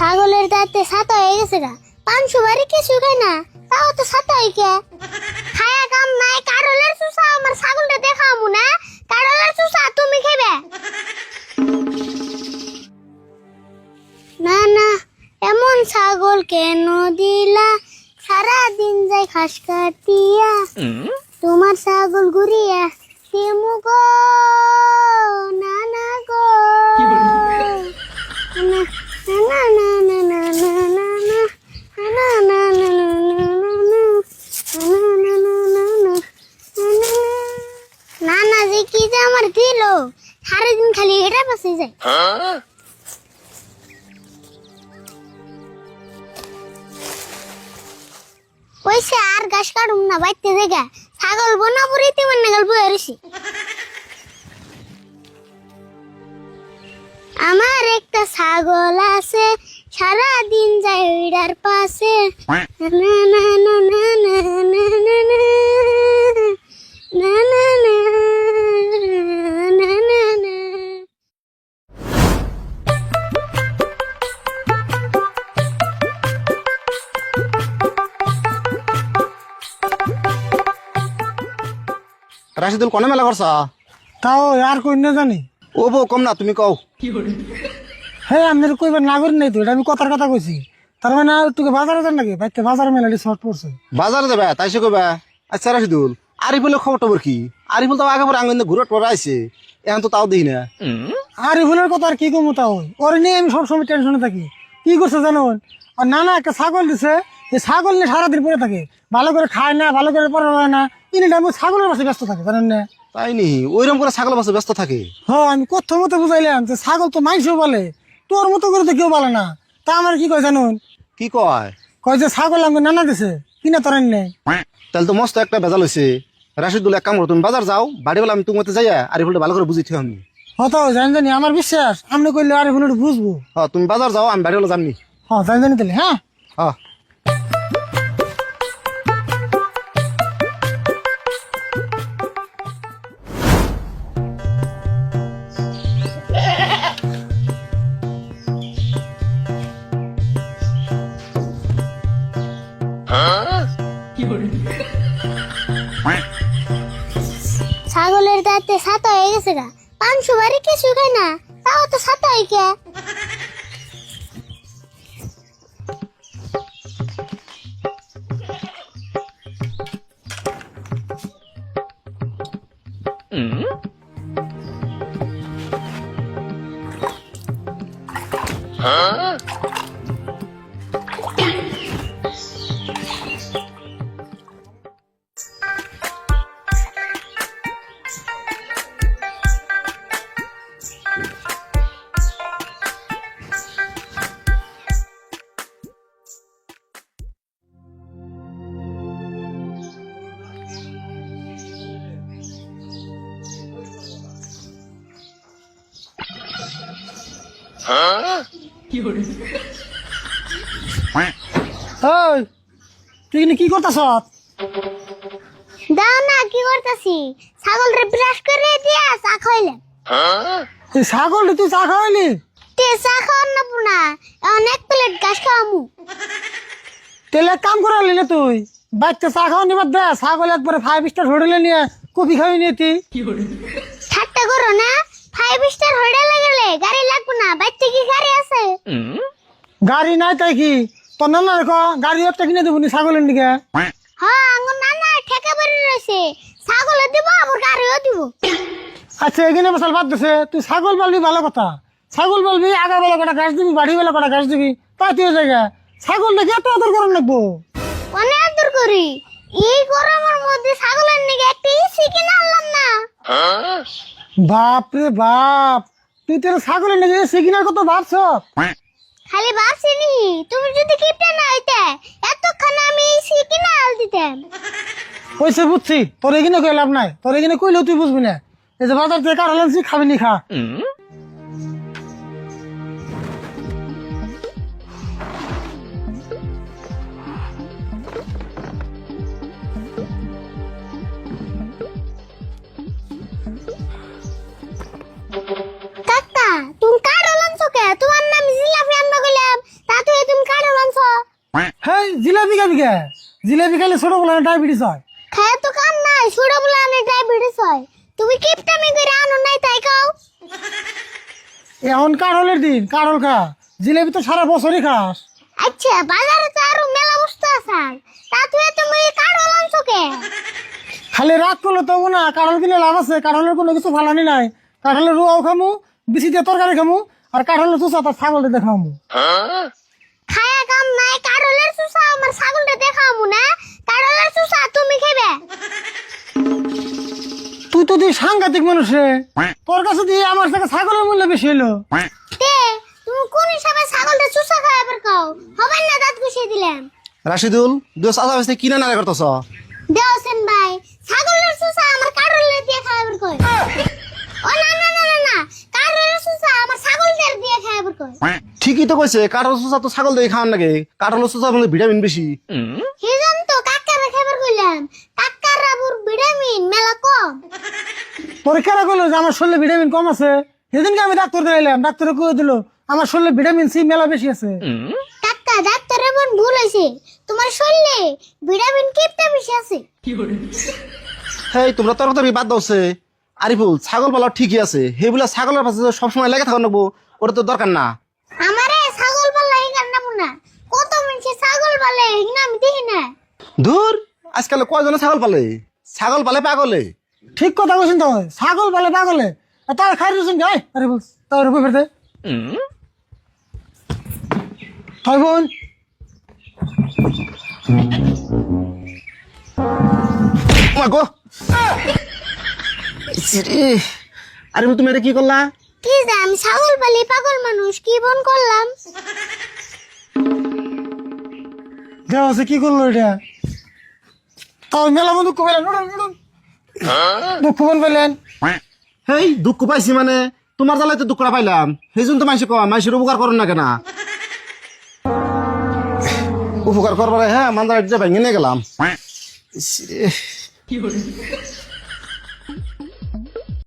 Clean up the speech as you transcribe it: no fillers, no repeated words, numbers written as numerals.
ছাগলের দাঁতে ছাতা হয়ে গেছে গা। 500 বারে কিছু খাই না, তাও তো ছাতা হই কে? খায়া কাম নাই, কারলের চুষা আমার ছাগলটা দেখামু না। কারলের চুষা তুমি খাইবে না? না, এমন ছাগল কেন দিলা? সারা দিন যাই ঘাস কাটিয়া, তোমার ছাগল ঘুরিয়া দিমু গো। না না গো, না না না না না না না না না না না না না যে কি যে আমার দিল, সারাদিন খালি এটা পাশে যায়। ওইসে আর ঘাস কাটুম না, বাইতে জায়গা ছাগল বনা পুরিতে মনে গেল বইছি। আমার একটা ছাগল আছে, সারা দিন যায় ওইটার পাশে। না না না না না না না না না না না না না। রাশিদুল কোনে মেলা করছা? তাও আর কই না জানি। ও বউ কম না, তুমি কও। হ্যাঁ আমি কইবার না করি নাই তো, এটা আমি কথার কথা কইছি। তার মানে তোকে বাজারে যান নাকি? বাইতে বাজারে মেলাটি শর্ট পড়ছে। বাজারে যাবে তাই সে কইবা? আচ্ছা রাশিদুল, আরিফুলের খবর টবর কি? আরিফুল তো আগে পরে আঙ্গন ঘুরে টরে আইছে, এখন তো তাও দেখি না। আরিফুলের কথা আর কি কমু, তাও ওর নিয়ে আমি সবসময় টেনশনে থাকি। কি করছে জানো? আর নানা একটা ছাগল দিছে, এই ছাগল নিয়ে সারাদিন পরে থাকে, ভালো করে খায় না, ভালো করে পড়া হয় না। ইনি টাইম ছাগলের পাশে ব্যস্ত থাকে, জানেন না? তাই নি, ওইরকম করে ছাগল বাসে ব্যস্ত থাকে। হ্যাঁ আমি কত মতো বুঝাইলাম যে ছাগল তো মানুষও বলে, তোর মতো করে তো কেউ বলে না। তা আমার কি কয় জানুন? কি কয়? কয় যে ছাগল আমাকে নানা দিছে, কিনা তোরেন নেই। তাহলে তো মস্ত একটা ভেজাল হয়েছে। রাশিদুল এক কাম করো, তুমি বাজার যাও, বাড়ি বলে আমি তোমার যাইয়া আরিফুলটা ভালো করে বুঝি থিও আমি। হতো জানি আমার বিশ্বাস আপনি কইলে আর এখন বুঝবো। হ্যাঁ তুমি বাজার যাও, আমি বাড়ি বলে যামনি। হ্যাঁ জানি তাহলে। হ্যাঁ হ্যাঁ ছাগলের দাঁতে ছাতা হয়ে গেছে গা। 500 বারে কিছু খাই না, তাও তো ছাতা হই কে? ওই তুই কি করতেছ? দাও না, কি করতেছি? ছাগলরে ব্রাশ করে দিয়া চা খাইলে। এই ছাগল তুই চা খাওয়াইলি? তে চা খাওয়ার না পুনা, অনেক প্লেট ঘাস খাওয়ামু। তেলে কাম করালি না তুই? বাচ্চা চা খাওয়া নিবার দে, ছাগল একবারে 5 স্টার হোটেলে নিয়ে কফি খাওয়াই নিয়ে তুই। ঠাট্টা করো না, 5 স্টার হোটেলে গেলে গাড়ি লাগবে না। বাইতে কি গাড়ি আছে? গাড়ি নাই তাই কি? তোর নানা রেখো গাড়ি একটা কিনে দেবো নি ছাগলের দিকে। হ্যাঁ আঙ্গুর নানা ঠেকা বেড়ে রয়েছে, ছাগলে দিব আবার গাড়িও দিব। আচ্ছা এখানে বসাল বাদ দিছে, তুই ছাগল পালবি ভালো কথা। ছাগল পালবি, আগা বেলা কটা ঘাস দিবি, বাড়ি বেলা কটা ঘাস দিবি, তাই তুই জায়গা ছাগল নাকি এত আদর করার লাগবো? অনেক আদর করি। এই গরমের মধ্যে ছাগলের নিকে একটা এসি কিনে আনলাম না। বাপ রে বাপ, তুই তোর ছাগলের নাকি এসে কিনার কত ভাবছ? খালি ভাবছি নি, তুমি যদি কিপটা না হইতে এতক্ষণ আমি এসি কিনে আল দিতাম। ওইসে বুঝছি, তোর এখানে কই লাভ নাই, তোর এখানে কইলেও তুই বুঝবি না। এই যে বাজার থেকে কার হলেন খাবি নি খা। কাকা তুমি কার হলাম চোখে? তোমার নাম জিলাপি আনবা কইলাম, তার জিলাপি খাবি কে? জিলাপি খাইলে ছোট বলে ডায়াবেটিস হয়। খায় তো কাম নাই, ছোট বলে আনে ডায়াবেটিস হয়। তুমি কিপটামি করে আনো নাই তাই খাও। এখন কাঁঠালের দিন, কাঁঠাল খা। জিলাপি তো সারা বছরই খাস। আচ্ছা বাজারে তো আরো মেলা বস্তু আছে, তা তুই তুমি কাঠল আনছো কে? খালি রাগ করলে তো না, কাঁঠাল কিনে লাভ আছে। কাঁঠালের কোনো কিছু ফালানি নাই। কাঁঠালের রুয়াও খামু, বিচি দিয়ে তরকারি খামু, আর কাঁঠালের চুষা তার ছাগল দিয়ে খামু। খায়া কাম নাই, কাঠলের চুষা আমার ছাগলটা দেখামু না। কাঠলের চুষা তুমি খাবে। তুই তো তুই সাংঘাতিক মানুষ রে। তোর কাছে দিয়ে আমার থেকে ছাগলের মূল্য বেশি হলো। তে তুমি কোন হিসাবে ছাগলটা চুষা খাইবার খাও? হবে না, দাঁত ঘষে দিলাম। রাশিদুল দুই চাচা হয়েছে কিনা নারে করতেছ? দেওছেন ভাই, ছাগলের চুষা আমার কাঠলের দিয়ে খাইবার কই। ও না না না না না, কাঠলের চুষা আমার ছাগলদের দিয়ে খাইবার কই। ঠিকই তো কইছে, কাঠল চুষা তো ছাগল দিয়ে খাওয়ান নাকি? কাঠল চুষা মানে ভিটামিন বেশি। সেজন তো কাকারে খাইবার কইলাম। কাকার আবুর ভিটামিন মেলা কম। পরীক্ষাটা করলো যে আমার শরীরে ভিটামিন কম আছে। সেদিনকে আমি ডাক্তার দেখাইলাম, ডাক্তারে কয়ে দিল আমার শরীরে ভিটামিন সি মেলা বেশি আছে। কাকা ডাক্তারের বোন ভুল হয়েছে, তোমার শরীরে ভিটামিন কিপটা বেশি আছে। হেই তোমরা তরকারি বাদ দাওছে। আরিফুল ছাগল পালা ঠিকই আছে, হেগুলা ছাগলের পাশে সবসময় লেগে থাকা নেবো, ওটা তো দরকার না। আমারে ছাগল পালা হিগার নাম না, কত মানুষে ছাগল পালে হিগনা আমি দেখি না। ধুর আজকাল কয়জনে ছাগল পালে? ছাগল পালে পাগলে। ঠিক কথা বলছেন তো, ছাগল বলে পাগলে। তার খাই রয়েছেন গাই, আরে বল তার উপর ফেরতে হয় বোন। গো আরিফুল তুমি এটা কি করলা? কি যে আমি ছাগল পালি পাগল মানুষ, কি বন করলাম? দেওয়া আছে কি করলো এটা? তাও মেলা মতো দুঃখ পেলেন, দুঃখ বল পেলেন। হেই দুঃখ পাইছি মানে তোমার জ্বালায় তো দুঃখটা পাইলাম, সেই জন্য তো মাইসে কম, মাইসের উপকার করুন না কেনা? উপকার করবার হ্যাঁ মান্দার ভেঙে নিয়ে গেলাম।